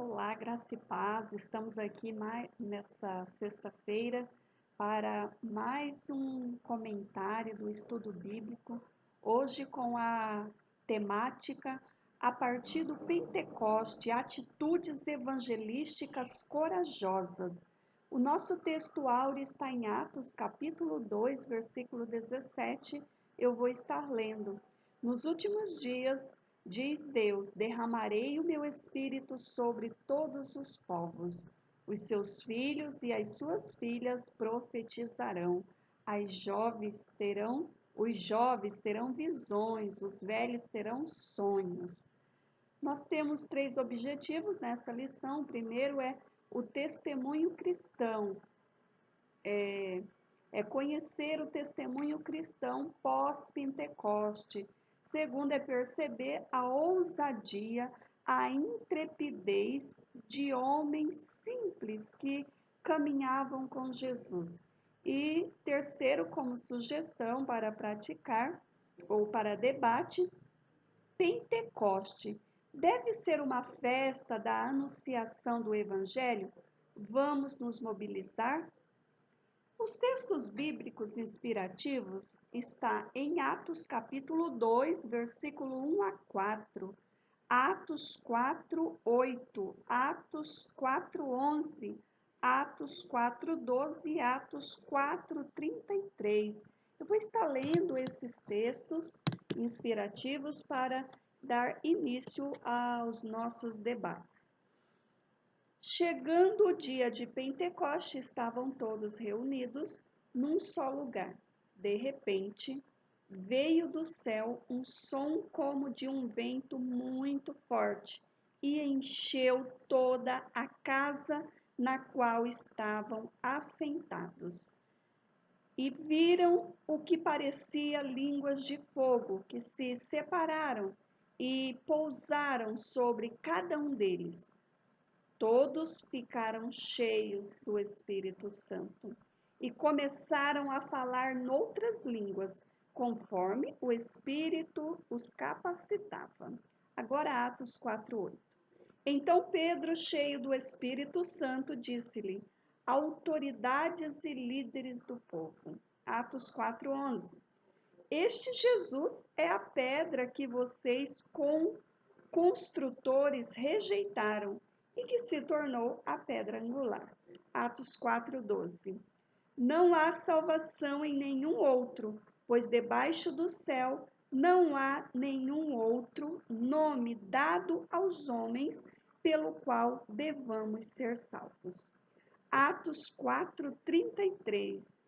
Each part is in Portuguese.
Olá, graça e paz. Estamos aqui nessa sexta-feira para mais um comentário do estudo bíblico. Hoje com a temática a partir do Pentecoste, atitudes evangelísticas corajosas. O nosso texto áureo está em Atos, capítulo 2, versículo 17. Eu vou estar lendo. Nos últimos dias, diz Deus, derramarei o meu espírito sobre todos os povos. Os seus filhos e as suas filhas profetizarão. Os jovens terão visões, os velhos terão sonhos. Nós temos 3 objetivos nesta lição. O primeiro é o testemunho cristão. É conhecer o testemunho cristão pós-Pentecoste. Segundo é perceber a ousadia, a intrepidez de homens simples que caminhavam com Jesus. E terceiro, como sugestão para praticar ou para debate, Pentecoste deve ser uma festa da anunciação do Evangelho? Vamos nos mobilizar? Os textos bíblicos inspirativos está em Atos capítulo 2, versículo 1 a 4, Atos 4, 8, Atos 4, 11, Atos 4, 12 e Atos 4, 33. Eu vou estar lendo esses textos inspirativos para dar início aos nossos debates. Chegando o dia de Pentecoste, estavam todos reunidos num só lugar. De repente, veio do céu um som como de um vento muito forte e encheu toda a casa na qual estavam assentados. E viram o que parecia línguas de fogo que se separaram e pousaram sobre cada um deles. Todos ficaram cheios do Espírito Santo e começaram a falar noutras línguas, conforme o Espírito os capacitava. Agora Atos 4:8. Então Pedro, cheio do Espírito Santo, disse-lhe: autoridades e líderes do povo. Atos 4:11. Este Jesus é a pedra que vocês construtores rejeitaram e que se tornou a pedra angular. Atos 4:12. Não há salvação em nenhum outro, pois debaixo do céu não há nenhum outro nome dado aos homens pelo qual devamos ser salvos. Atos 4:33.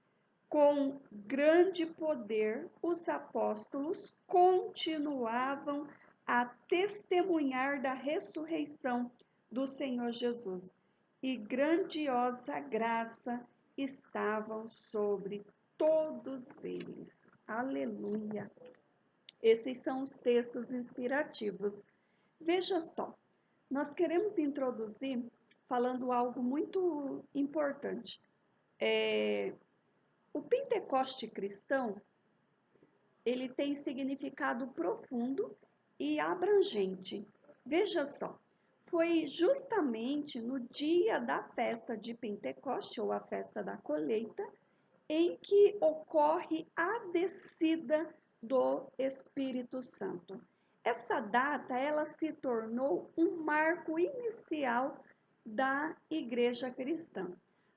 Com grande poder, os apóstolos continuavam a testemunhar da ressurreição do Senhor Jesus, e grandiosa graça estavam sobre todos eles. Aleluia! Esses são os textos inspirativos. Veja só, nós queremos introduzir falando algo muito importante. O Pentecoste cristão, ele tem significado profundo e abrangente. Veja só, foi justamente no dia da festa de Pentecoste, ou a festa da colheita, em que ocorre a descida do Espírito Santo. Essa data, ela se tornou um marco inicial da igreja cristã.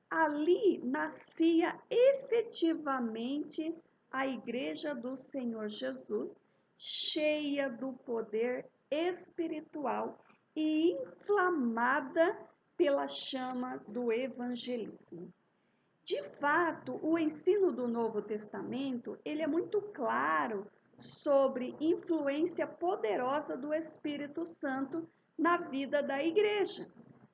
Ali nascia efetivamente a igreja do Senhor Jesus, cheia do poder espiritual e inflamada pela chama do evangelismo. De fato, o ensino do Novo Testamento, ele é muito claro sobre influência poderosa do Espírito Santo na vida da igreja,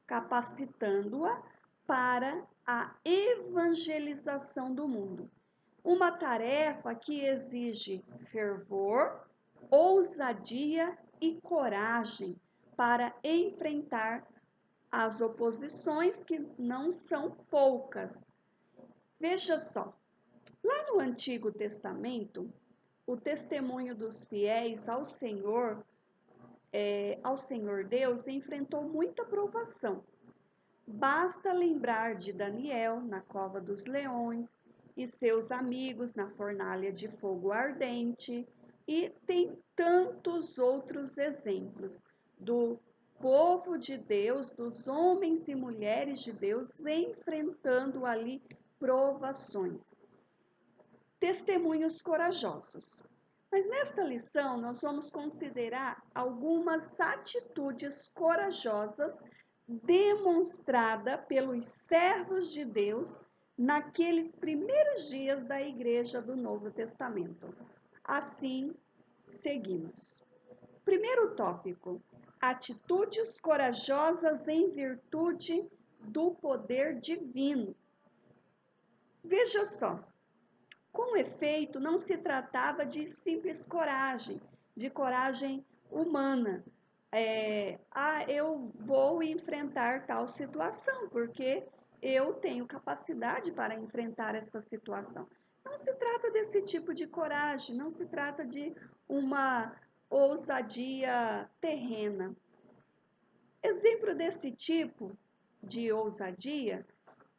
capacitando-a para a evangelização do mundo. Uma tarefa que exige fervor, ousadia e coragem para enfrentar as oposições, que não são poucas. Veja só, lá no Antigo Testamento, o testemunho dos fiéis ao Senhor ao Senhor Deus, enfrentou muita provação. Basta lembrar de Daniel na cova dos leões e seus amigos na fornalha de fogo ardente, e tem tantos outros exemplos do povo de Deus, dos homens e mulheres de Deus enfrentando ali provações. Testemunhos corajosos. Mas nesta lição nós vamos considerar algumas atitudes corajosas demonstradas pelos servos de Deus naqueles primeiros dias da igreja do Novo Testamento. Assim, seguimos. Primeiro tópico: atitudes corajosas em virtude do poder divino. Veja só, com efeito, não se tratava de simples coragem, de coragem humana. Eu vou enfrentar tal situação, porque eu tenho capacidade para enfrentar esta situação. Não se trata desse tipo de coragem, não se trata de uma ousadia terrena. Exemplo desse tipo de ousadia,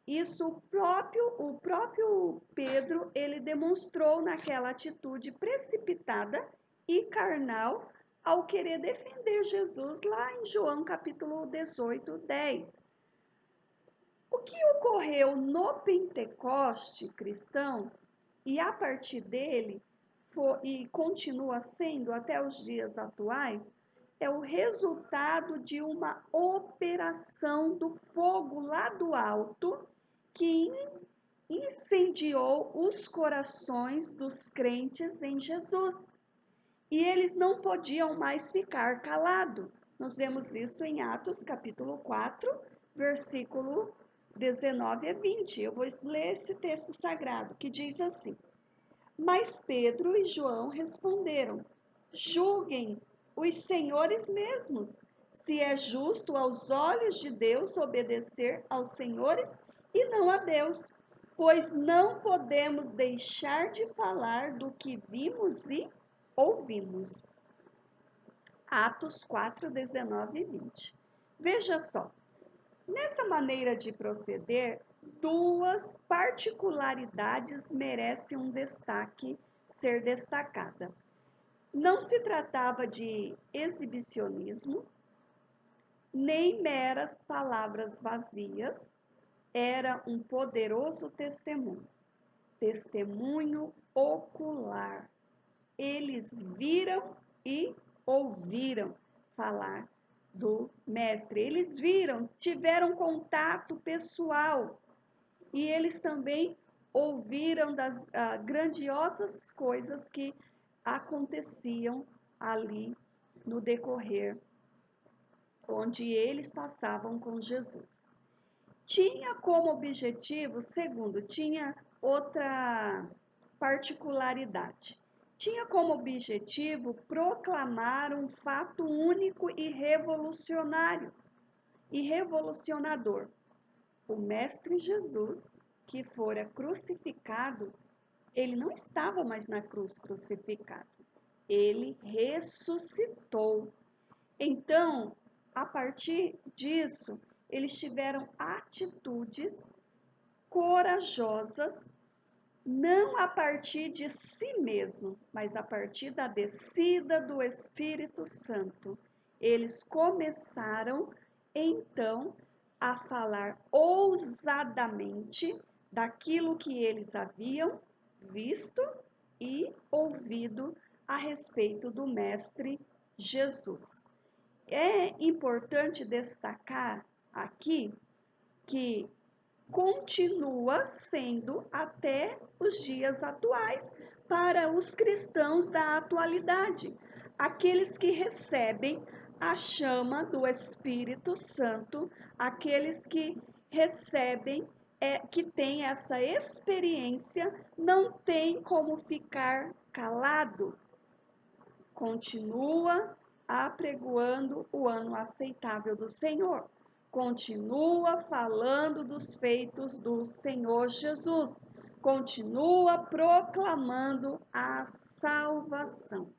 isso o próprio Pedro, ele demonstrou naquela atitude precipitada e carnal ao querer defender Jesus lá em João capítulo 18, 10. O que ocorreu no Pentecoste cristão e a partir dele e continua sendo até os dias atuais, é o resultado de uma operação do fogo lá do alto que incendiou os corações dos crentes em Jesus. E eles não podiam mais ficar calados. Nós vemos isso em Atos capítulo 4, versículo 19 a 20. Eu vou ler esse texto sagrado que diz assim: Mas Pedro e João responderam: Julguem os senhores mesmos, se é justo aos olhos de Deus obedecer aos senhores e não a Deus, pois não podemos deixar de falar do que vimos e ouvimos. Atos 4, 19 e 20. Veja só, nessa maneira de proceder, duas particularidades merecem um destaque, ser destacada. Não se tratava de exibicionismo, nem meras palavras vazias, era um poderoso testemunho. Testemunho ocular. Eles viram e ouviram falar do mestre. Eles viram, tiveram contato pessoal e eles também ouviram das grandiosas coisas que aconteciam ali no decorrer onde eles passavam com Jesus. Tinha como objetivo, segundo, tinha outra particularidade. Tinha como objetivo proclamar um fato único e revolucionário e revolucionador. O Mestre Jesus, que fora crucificado, ele não estava mais na cruz crucificado. Ele ressuscitou. Então, a partir disso, eles tiveram atitudes corajosas, não a partir de si mesmo, mas a partir da descida do Espírito Santo. Eles começaram, então, a falar ousadamente daquilo que eles haviam visto e ouvido a respeito do Mestre Jesus. É importante destacar aqui que continua sendo até os dias atuais para os cristãos da atualidade, aqueles que recebem a chama do Espírito Santo, aqueles que recebem, que têm essa experiência, não tem como ficar calado. Continua apregoando o ano aceitável do Senhor. Continua falando dos feitos do Senhor Jesus. Continua proclamando a salvação.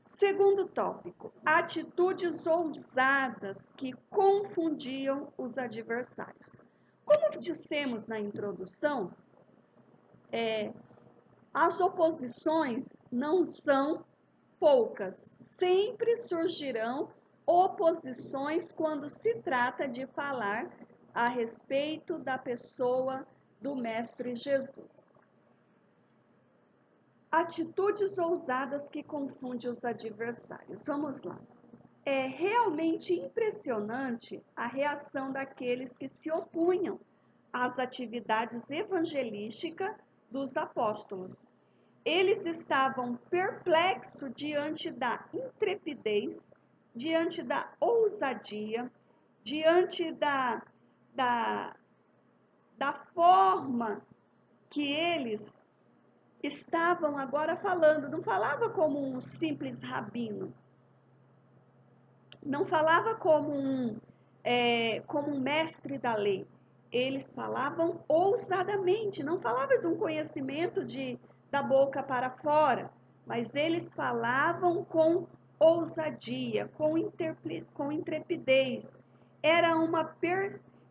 Segundo tópico, atitudes ousadas que confundiam os adversários. Como dissemos na introdução, as oposições não são poucas. Sempre surgirão oposições quando se trata de falar a respeito da pessoa do Mestre Jesus. Atitudes ousadas que confundem os adversários. Vamos lá. É realmente impressionante a reação daqueles que se opunham às atividades evangelísticas dos apóstolos. Eles estavam perplexos diante da intrepidez, diante da ousadia, diante da forma que eles estavam agora falando. Não falava como um simples rabino, não falava como um mestre da lei. Eles falavam ousadamente, não falava de um conhecimento da boca para fora, mas eles falavam com ousadia, com intrepidez. Era uma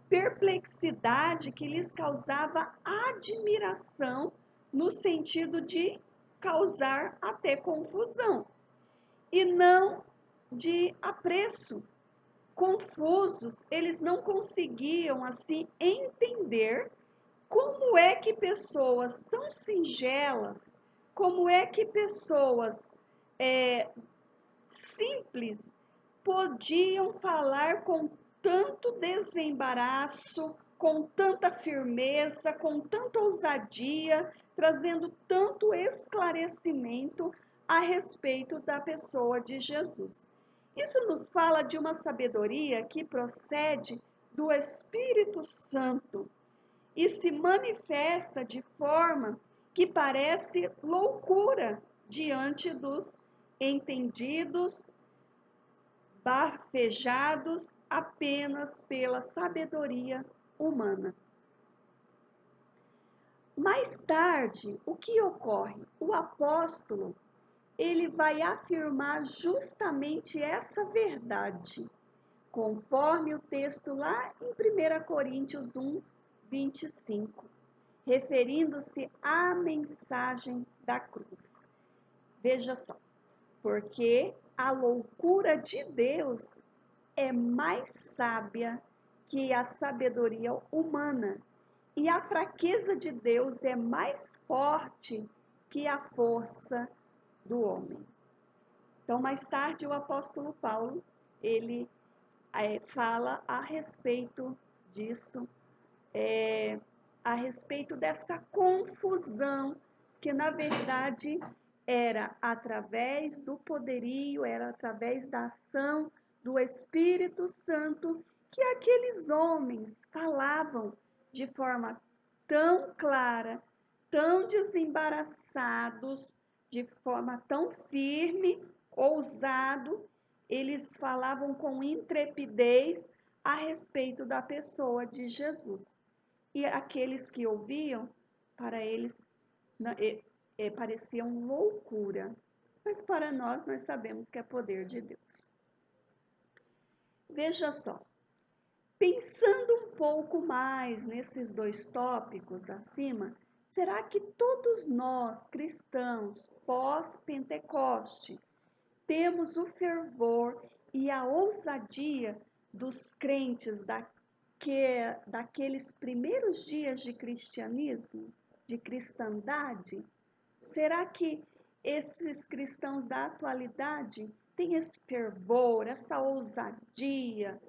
perplexidade que lhes causava admiração, no sentido de causar até confusão, e não de apreço. Confusos, eles não conseguiam assim entender como é que pessoas tão singelas, como é que pessoas simples podiam falar com tanto desembaraço, com tanta firmeza, com tanta ousadia, trazendo tanto esclarecimento a respeito da pessoa de Jesus. Isso nos fala de uma sabedoria que procede do Espírito Santo e se manifesta de forma que parece loucura diante dos entendidos, bafejados apenas pela sabedoria humana. Mais tarde, o que ocorre? O apóstolo, ele vai afirmar justamente essa verdade, conforme o texto lá em 1 Coríntios 1, 25, referindo-se à mensagem da cruz. Veja só, porque a loucura de Deus é mais sábia que a sabedoria humana, e a fraqueza de Deus é mais forte que a força do homem. Então, mais tarde, o apóstolo Paulo, ele fala a respeito disso, a respeito dessa confusão, que na verdade era através do poderio, era através da ação do Espírito Santo, que aqueles homens falavam de forma tão clara, tão desembaraçados, de forma tão firme, ousado, eles falavam com intrepidez a respeito da pessoa de Jesus. E aqueles que ouviam, para eles, pareciam loucura. Mas para nós sabemos que é poder de Deus. Veja só, pensando um pouco mais nesses dois tópicos acima, será que todos nós, cristãos, pós-Pentecoste, temos o fervor e a ousadia dos crentes daqueles primeiros dias de cristianismo, de cristandade? Será que esses cristãos da atualidade têm esse fervor, essa ousadia,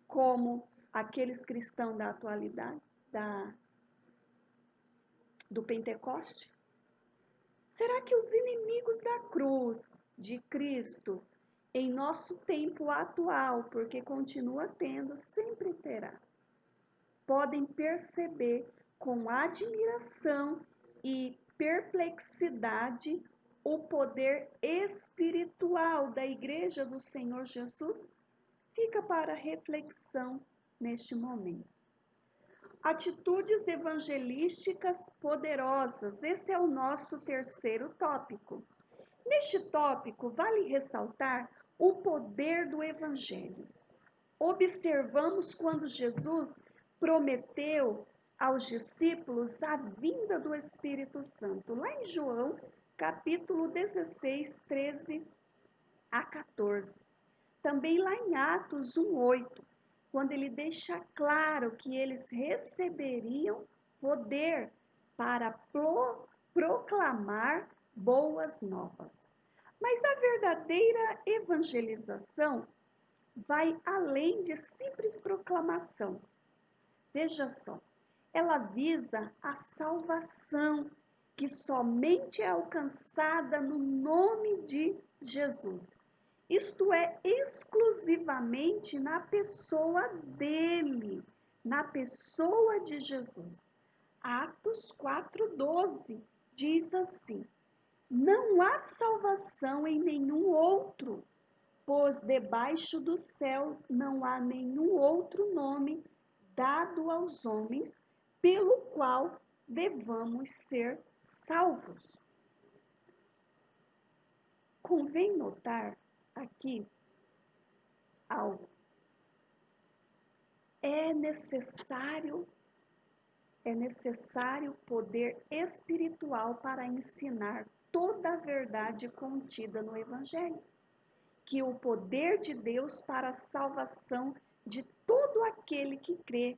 como aqueles cristãos da atualidade, do Pentecoste? Será que os inimigos da cruz de Cristo, em nosso tempo atual, porque continua tendo, sempre terá, podem perceber com admiração e perplexidade o poder espiritual da Igreja do Senhor Jesus? Fica para reflexão neste momento. Atitudes evangelísticas poderosas, esse é o nosso terceiro tópico. Neste tópico, vale ressaltar o poder do Evangelho. Observamos quando Jesus prometeu aos discípulos a vinda do Espírito Santo, lá em João, capítulo 16, 13 a 14. Também lá em Atos 1:8, quando ele deixa claro que eles receberiam poder para proclamar boas novas. Mas a verdadeira evangelização vai além de simples proclamação. Veja só, ela visa a salvação que somente é alcançada no nome de Jesus. Isto é, exclusivamente na pessoa dele, na pessoa de Jesus. Atos 4:12 diz assim: não há salvação em nenhum outro, pois debaixo do céu não há nenhum outro nome dado aos homens pelo qual devamos ser salvos. Convém notar aqui algo. É necessário poder espiritual para ensinar toda a verdade contida no Evangelho. Que o poder de Deus para a salvação de todo aquele que crê,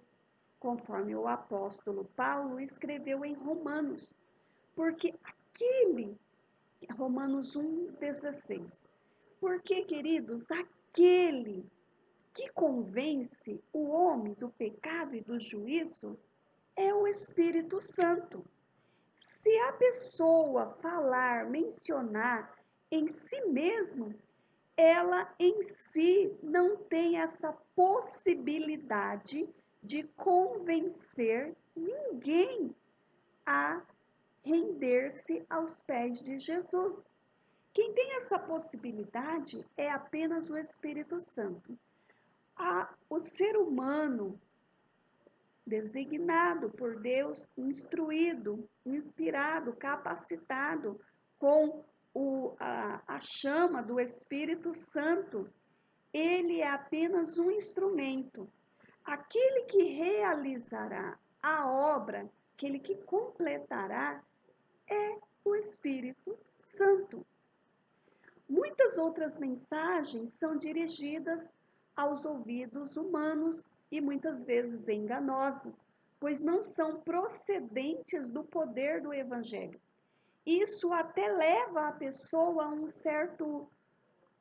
conforme o apóstolo Paulo escreveu em Romanos. Porque Romanos 1:16. Porque, queridos, aquele que convence o homem do pecado e do juízo é o Espírito Santo. Se a pessoa mencionar em si mesmo, ela em si não tem essa possibilidade de convencer ninguém a render-se aos pés de Jesus. Quem tem essa possibilidade é apenas o Espírito Santo. O ser humano designado por Deus, instruído, inspirado, capacitado com a chama do Espírito Santo, ele é apenas um instrumento. Aquele que realizará a obra, aquele que completará, é o Espírito Santo. Muitas outras mensagens são dirigidas aos ouvidos humanos e muitas vezes enganosas, pois não são procedentes do poder do Evangelho. Isso até leva a pessoa a um certo,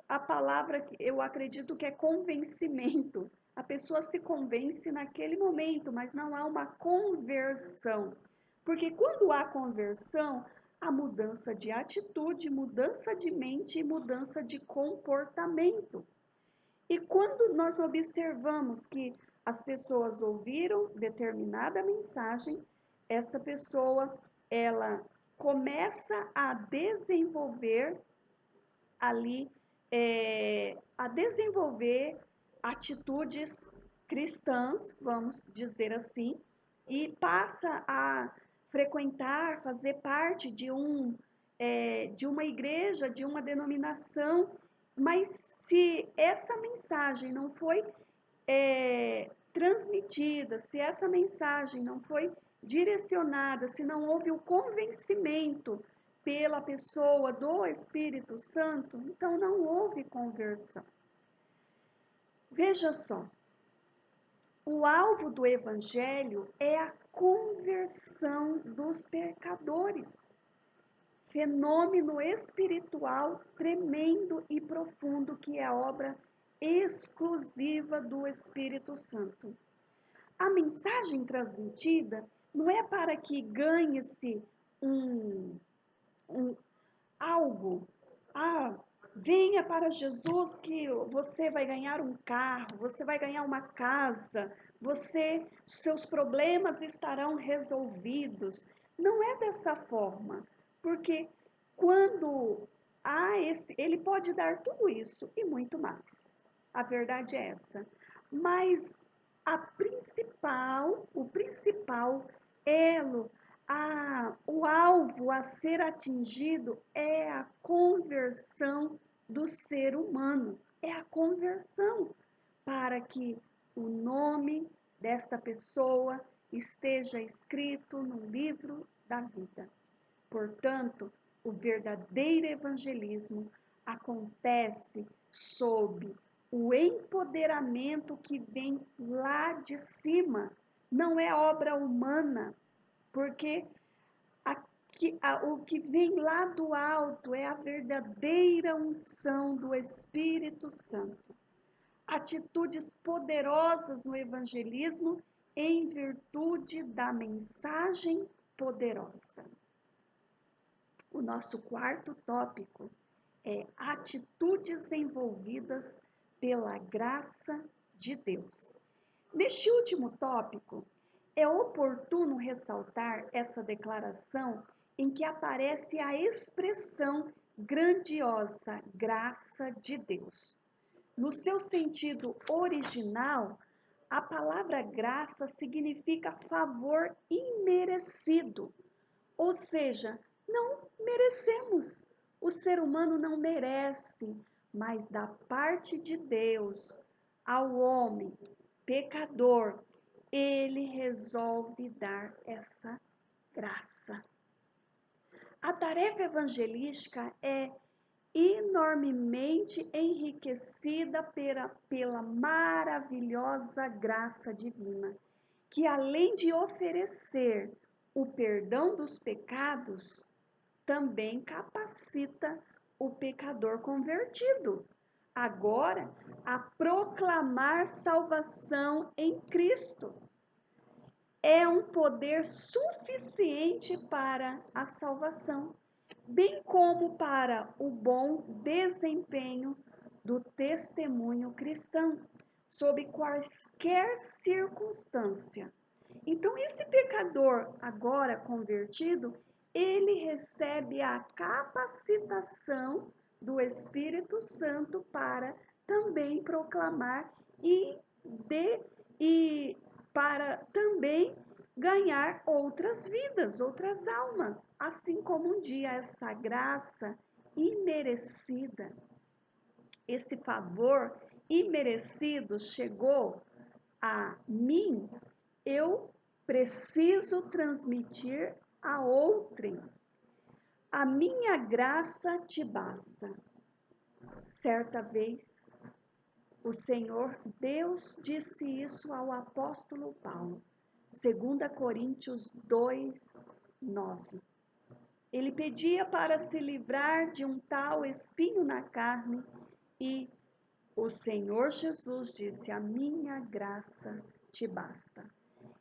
a palavra que eu acredito que é convencimento. A pessoa se convence naquele momento, mas não há uma conversão. Porque quando há conversão, há mudança de atitude, mudança de mente e mudança de comportamento. E quando nós observamos que as pessoas ouviram determinada mensagem, essa pessoa, ela começa a desenvolver ali, a desenvolver atitudes cristãs, vamos dizer assim, e passa a frequentar, fazer parte de uma igreja, de uma denominação, mas se essa mensagem não foi transmitida, se essa mensagem não foi direcionada, se não houve o convencimento pela pessoa do Espírito Santo, então não houve conversão. Veja só, o alvo do Evangelho é a conversão dos pecadores. Fenômeno espiritual tremendo e profundo que é a obra exclusiva do Espírito Santo. A mensagem transmitida não é para que ganhe-se algo. Venha para Jesus que você vai ganhar um carro, você vai ganhar uma casa, seus problemas estarão resolvidos. Não é dessa forma, porque quando ele pode dar tudo isso e muito mais. A verdade é essa. Mas o principal elo, o alvo a ser atingido é a conversão do ser humano, é a conversão, para que o nome desta pessoa esteja escrito no livro da vida. Portanto, o verdadeiro evangelismo acontece sob o empoderamento que vem lá de cima, não é obra humana, porque o que vem lá do alto é a verdadeira unção do Espírito Santo. Atitudes poderosas no evangelismo em virtude da mensagem poderosa. O nosso quarto tópico é atitudes envolvidas pela graça de Deus. Neste último tópico, é oportuno ressaltar essa declaração em que aparece a expressão grandiosa graça de Deus. No seu sentido original, a palavra graça significa favor imerecido, ou seja, não merecemos. O ser humano não merece, mas da parte de Deus, ao homem pecador, ele resolve dar essa graça. A tarefa evangelística é enormemente enriquecida pela maravilhosa graça divina, que além de oferecer o perdão dos pecados, também capacita o pecador convertido, agora a proclamar salvação em Cristo. É um poder suficiente para a salvação, bem como para o bom desempenho do testemunho cristão, sob quaisquer circunstância. Então, esse pecador agora convertido, ele recebe a capacitação do Espírito Santo para também proclamar e para também ganhar outras vidas, outras almas, assim como um dia essa graça imerecida, esse favor imerecido chegou a mim, eu preciso transmitir a outrem. A minha graça te basta. Certa vez, o Senhor Deus disse isso ao apóstolo Paulo, 2 Coríntios 2, 9. Ele pedia para se livrar de um tal espinho na carne e o Senhor Jesus disse: a minha graça te basta.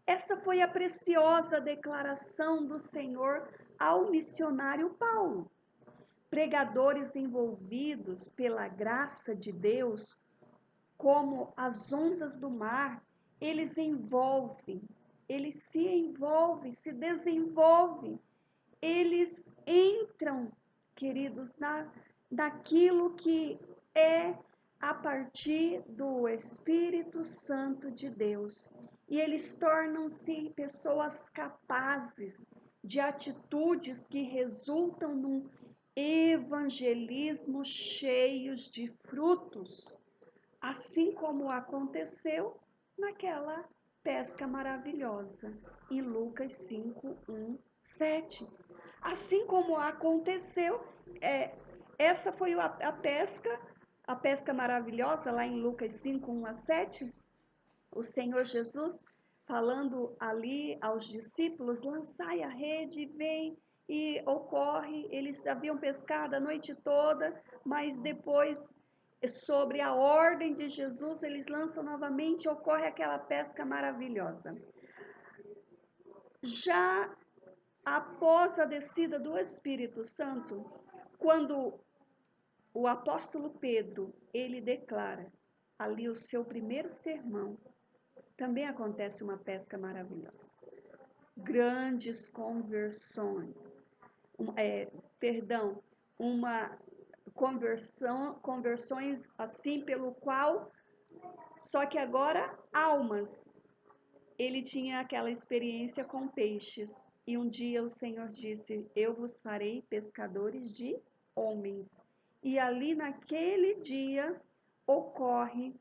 Essa foi a preciosa declaração do Senhor ao missionário Paulo. Pregadores envolvidos pela graça de Deus, como as ondas do mar, eles se envolvem, se desenvolvem, eles entram, queridos, naquilo que é a partir do Espírito Santo de Deus. E eles tornam-se pessoas capazes de atitudes que resultam num evangelismo cheios de frutos, assim como aconteceu naquela pesca maravilhosa, em Lucas 5, 1, 7. Assim como aconteceu, essa foi a pesca maravilhosa, lá em Lucas 5, 1 a 7, o Senhor Jesus falando ali aos discípulos, lançai a rede, vem, e ocorre, eles haviam pescado a noite toda, mas depois, sobre a ordem de Jesus, eles lançam novamente, ocorre aquela pesca maravilhosa. Já após a descida do Espírito Santo, quando o apóstolo Pedro, ele declara ali o seu primeiro sermão, também acontece uma pesca maravilhosa. Grandes conversões, uma conversões assim pelo qual, só que agora almas. Ele tinha aquela experiência com peixes. E um dia o Senhor disse: Eu vos farei pescadores de homens. E ali naquele dia ocorre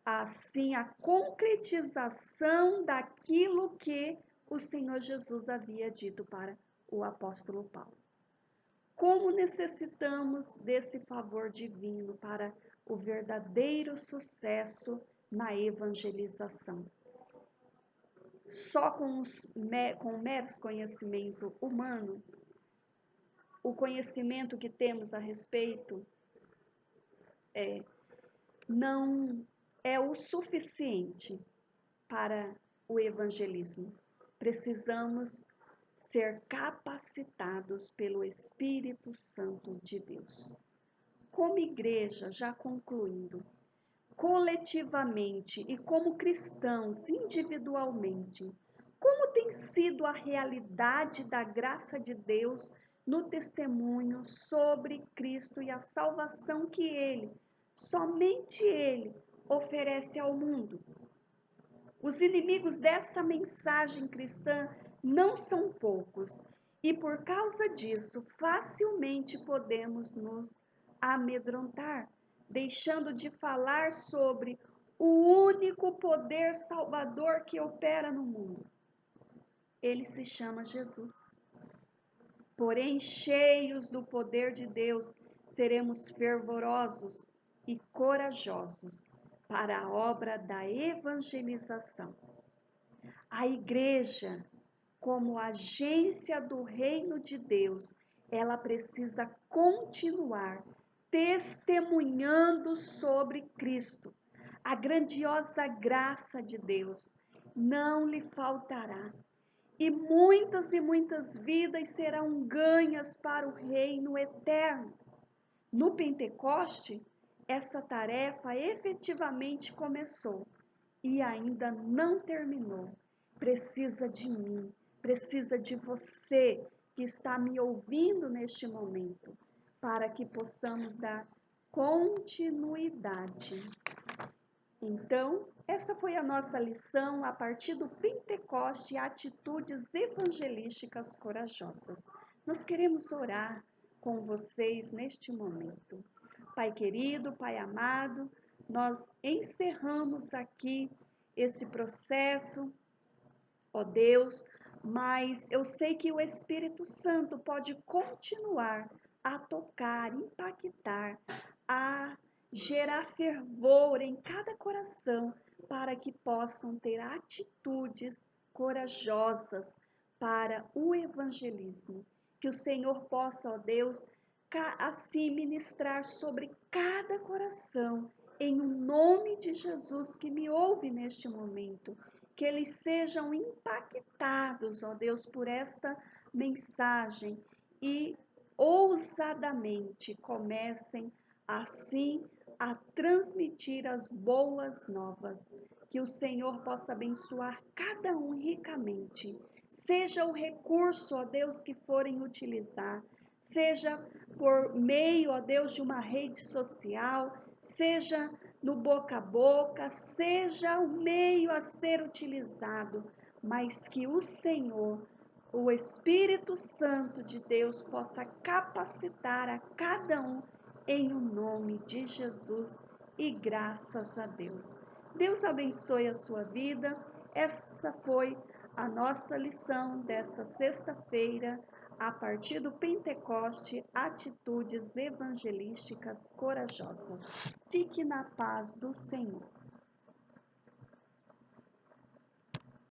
assim a concretização daquilo que o Senhor Jesus havia dito para o apóstolo Paulo. Como necessitamos desse favor divino para o verdadeiro sucesso na evangelização. Só com meros conhecimento humano, o conhecimento que temos a respeito não é o suficiente para o evangelismo. Precisamos ser capacitados pelo Espírito Santo de Deus. Como igreja, já concluindo, coletivamente e como cristãos individualmente, como tem sido a realidade da graça de Deus no testemunho sobre Cristo e a salvação que Ele, somente Ele, oferece ao mundo? Os inimigos dessa mensagem cristã não são poucos e por causa disso facilmente podemos nos amedrontar, deixando de falar sobre o único poder salvador que opera no mundo. Ele se chama Jesus. Porém, cheios do poder de Deus, seremos fervorosos e corajosos para a obra da evangelização. A igreja, como agência do reino de Deus, ela precisa continuar testemunhando sobre Cristo. A grandiosa graça de Deus não lhe faltará. E muitas vidas serão ganhas para o reino eterno. No Pentecoste, essa tarefa efetivamente começou e ainda não terminou. Precisa de mim, precisa de você que está me ouvindo neste momento, para que possamos dar continuidade. Então, essa foi a nossa lição a partir do Pentecoste, atitudes evangelísticas corajosas. Nós queremos orar com vocês neste momento. Pai querido, Pai amado, nós encerramos aqui esse processo, ó Deus, mas eu sei que o Espírito Santo pode continuar a tocar, impactar, a gerar fervor em cada coração para que possam ter atitudes corajosas para o evangelismo. Que o Senhor possa, ó Deus, assim ministrar sobre cada coração, em nome de Jesus que me ouve neste momento. Que eles sejam impactados, ó Deus, por esta mensagem e ousadamente comecem assim a transmitir as boas novas. Que o Senhor possa abençoar cada um ricamente. Seja o recurso, ó Deus, que forem utilizar, seja por meio, ó Deus, de uma rede social, seja no boca a boca, seja o meio a ser utilizado, mas que o Senhor, o Espírito Santo de Deus, possa capacitar a cada um em o nome de Jesus e graças a Deus. Deus abençoe a sua vida. Essa foi a nossa lição dessa sexta-feira, a partir do Pentecoste, atitudes evangelísticas corajosas. Fique na paz do Senhor.